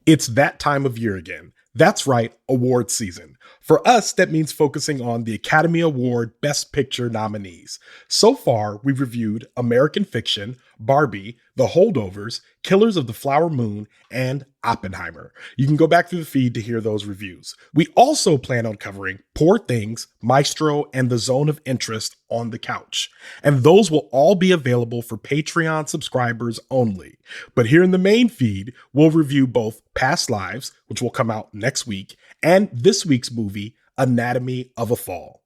It's that time of year again. That's right, award season. For us, that means focusing on the Academy Award Best Picture nominees. So far, we've reviewed American Fiction, Barbie, The Holdovers, Killers of the Flower Moon, and Oppenheimer. You can go back through the feed to hear those reviews. We also plan on covering Poor Things, Maestro, and The Zone of Interest on the Couch. And those will all be available for Patreon subscribers only. But here in the main feed, we'll review both Past Lives, which will come out next week, and this week's movie, Anatomy of a Fall.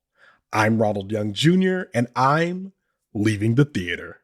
I'm Ronald Young Jr., and I'm leaving the theater.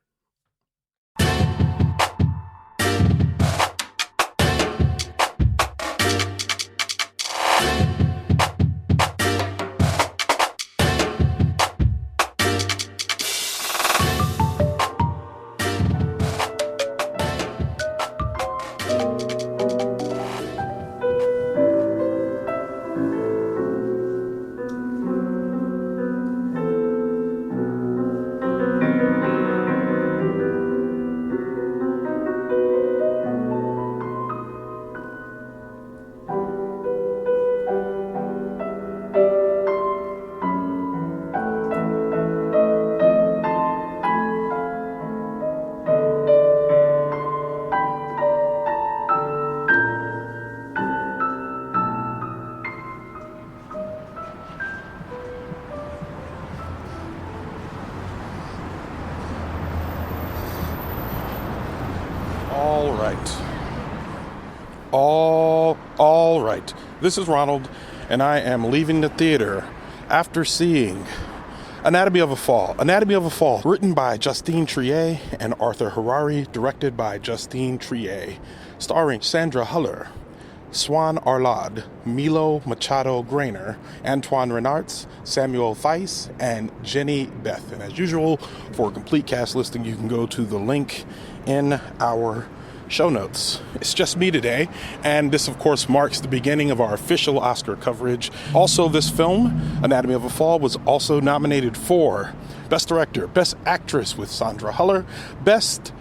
All right. This is Ronald, and I am leaving the theater after seeing Anatomy of a Fall. Anatomy of a Fall, written by Justine Triet and Arthur Harari, directed by Justine Triet, starring Sandra, Swann, Arlaud, Milo, Machado, Graner, Antoine, Reinartz, Samuel, Theis, and Jehnny, Beth. And as usual, for a complete cast listing, you can go to the link in our show notes. It's just me today, and this of course marks the beginning of our official Oscar coverage. Also, this film, Anatomy of a Fall, was also nominated for Best Director, Best Actress with Sandra, Best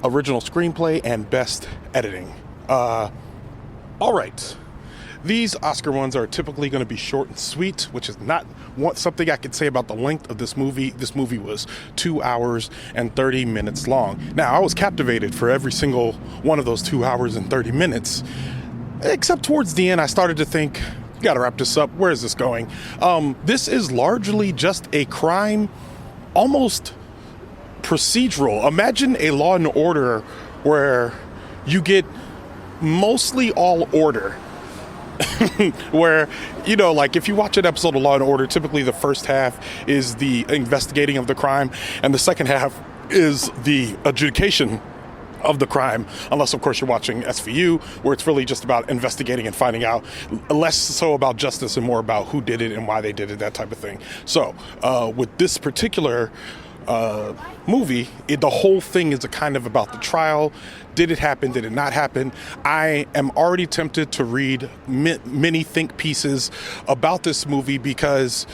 Original Screenplay, and Best Editing. All right. These Oscar ones are typically going to be short and sweet, which is not something I could say about the length of this movie. This movie was 2 hours and 30 minutes long. Now, I was captivated for every single one of those 2 hours and 30 minutes, except towards the end, I started to think, gotta wrap this up. Where is this going? This is largely just a crime, almost procedural. Imagine a Law and Order where you get mostly all order. Where, you know, like if you watch an episode of Law and Order, typically the first half is the investigating of the crime, and the second half is the adjudication of the crime, unless of course you're watching SVU, where it's really just about investigating and finding out, less so about justice and more about who did it and why they did it, that type of thing. So with this particular movie, the whole thing is a kind of about the trial. Did it happen? Did it not happen? I am already tempted to read many think pieces about this movie because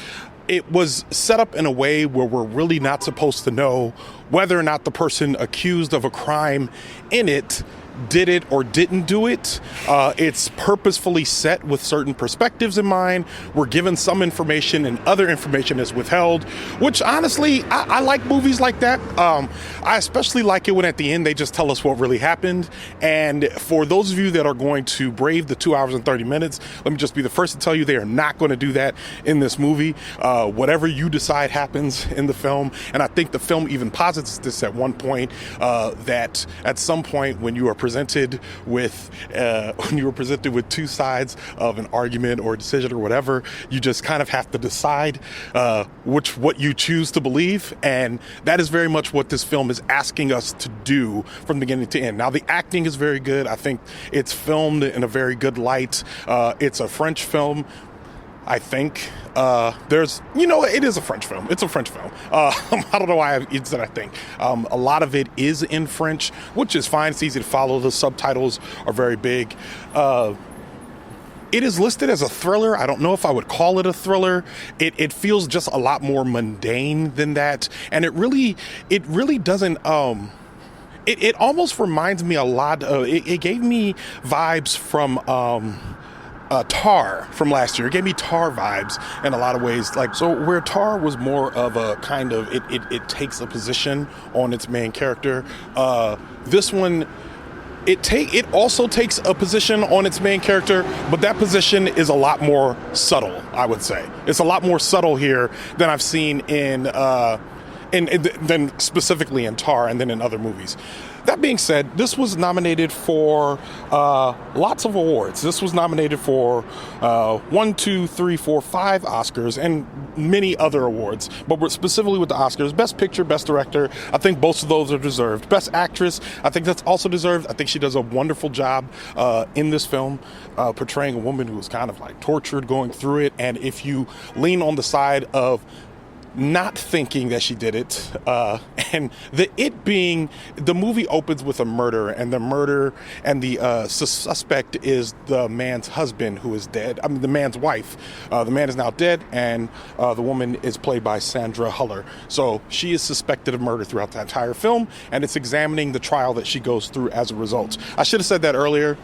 it was set up in a way where we're really not supposed to know whether or not the person accused of a crime in it did it or didn't do it. It's purposefully set with certain perspectives in mind. We're given some information and other information is withheld, which honestly, I like movies like that. I especially like it when at the end they just tell us what really happened. And for those of you that are going to brave the 2 hours and 30 minutes, let me just be the first to tell you they are not going to do that in this movie. Whatever you decide happens in the film, and I think the film even posits this at one point, that at some point when you are presented with two sides of an argument or a decision or whatever, you just kind of have to decide what you choose to believe, and that is very much what this film is asking us to do from beginning to end. Now, the acting is very good. I think it's filmed in a very good light. It's a French film, I think. It is a French film. It's a French film. I don't know why it's that I think. A lot of it is in French, which is fine. It's easy to follow. The subtitles are very big. It is listed as a thriller. I don't know if I would call it a thriller. It feels just a lot more mundane than that. And it really doesn't, it almost reminds me a lot of, it gave me vibes from Tar from last year. It gave me Tar vibes in a lot of ways. Like, so where Tar was more of a kind of, it takes a position on its main character. This one, it also takes a position on its main character, but that position is a lot more subtle, I would say. It's a lot more subtle here than I've seen than specifically in Tar and then in other movies. That being said, this was nominated for lots of awards. This was nominated for 5 Oscars and many other awards. But we're specifically with the Oscars, Best Picture, Best Director. I think both of those are deserved. Best Actress, I think that's also deserved. I think she does a wonderful job in this film, portraying a woman who was kind of like tortured going through it. And if you lean on the side of not thinking that she did it, and the movie opens with a murder, and the suspect is the man's husband who is dead. I mean, the man's wife. The man is now dead, and the woman is played by Sandra Huller. So she is suspected of murder throughout the entire film, and it's examining the trial that she goes through as a result. I should have said that earlier.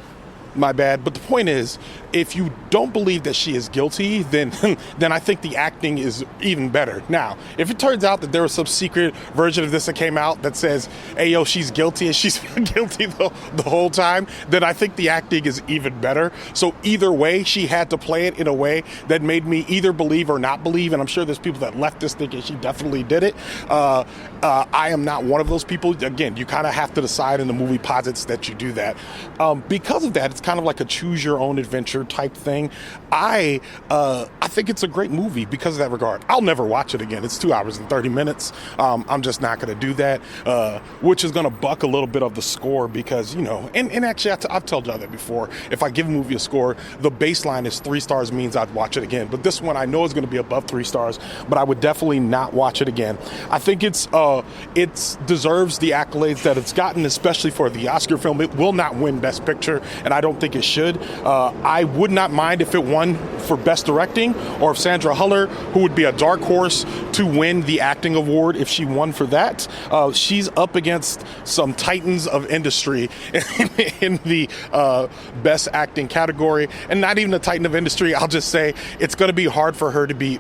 My bad. But the point is, if you don't believe that she is guilty, then I think the acting is even better. Now, if it turns out that there was some secret version of this that came out that says, hey, yo, she's guilty and she's been guilty the whole time, then I think the acting is even better. So either way, she had to play it in a way that made me either believe or not believe. And I'm sure there's people that left this thinking she definitely did it. I am not one of those people. Again, you kind of have to decide, and the movie posits that you do that. Because of that, it's kind of like a choose your own adventure type thing. I think it's a great movie because of that regard. I'll never watch it again. It's 2 hours and 30 minutes. I'm just not going to do that, which is going to buck a little bit of the score because, you know, and actually I've told y'all that before. If I give a movie a score, the baseline is 3 stars means I'd watch it again. But this one I know is going to be above 3 stars, but I would definitely not watch it again. I think it deserves the accolades that it's gotten, especially for the Oscar film. It will not win Best Picture, and I don't think it should. I would not mind if it won for Best Directing, or if Sandra Huller, who would be a dark horse to win the acting award, if she won for that. She's up against some titans of industry in the Best Acting category, and not even a titan of industry. I'll just say it's going to be hard for her to be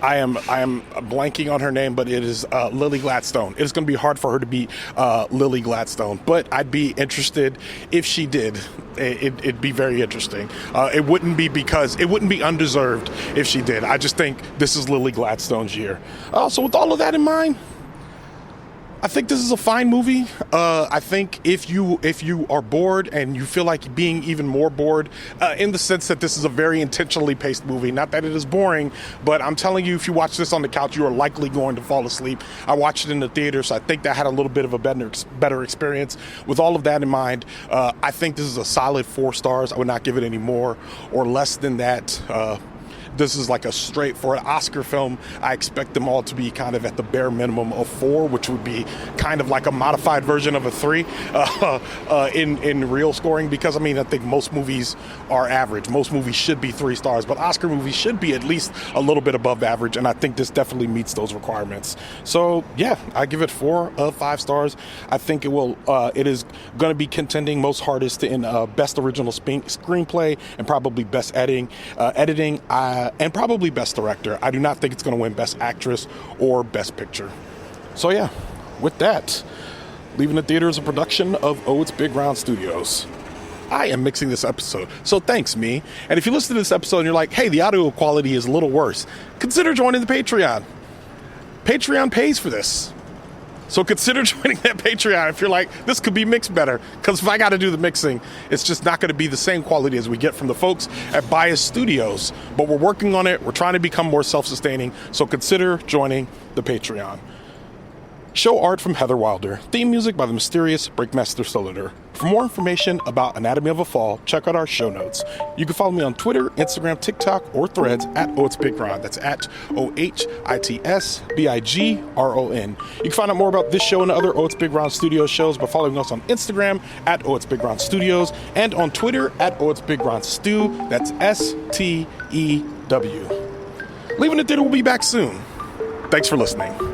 I am blanking on her name, but it is Lily Gladstone. It is going to be hard for her to beat Lily Gladstone, but I'd be interested if she did. It'd be very interesting. It wouldn't be undeserved if she did. I just think this is Lily Gladstone's year. So with all of that in mind, I think this is a fine movie. I think if you are bored and you feel like being even more bored, in the sense that this is a very intentionally paced movie, not that it is boring, but I'm telling you, if you watch this on the couch, you are likely going to fall asleep. I watched it in the theater, so I think that had a little bit of a better experience. With all of that in mind, I think this is a solid 4 stars. I would not give it any more or less than that. This is like for an Oscar film. I expect them all to be kind of at the bare minimum of 4, which would be kind of like a modified version of a 3 in real scoring. Because I mean, I think most movies are average. Most movies should be 3 stars, but Oscar movies should be at least a little bit above average. And I think this definitely meets those requirements. So yeah, I give it 4 of 5 stars. I think it will. It is going to be contending most hardest in Best Original Screenplay and probably Best Editing. And probably Best Director. I do not think it's going to win Best Actress or Best Picture. So yeah, with that, Leaving the Theater is a production of OhitsBigRon Studios. I am mixing this episode, so thanks, me. And if you listen to this episode and you're like, hey, the audio quality is a little worse, consider joining the Patreon. Patreon pays for this. So consider joining that Patreon if you're like, this could be mixed better. Because if I got to do the mixing, it's just not going to be the same quality as we get from the folks at Bias Studios. But we're working on it. We're trying to become more self-sustaining. So consider joining the Patreon. Show art from Heather Wilder. Theme music by the mysterious Breakmaster Cylinder. For more information about Anatomy of a Fall, check out our show notes. You can follow me on Twitter, Instagram, TikTok, or Threads at OhitsBigRon. That's at OhitsBigRon. You can find out more about this show and other OhitsBigRon Studios shows by following us on Instagram at OhitsBigRon Studios and on Twitter at OhitsBigRon Stew. That's STEW. Leaving the Theater will be back soon. Thanks for listening.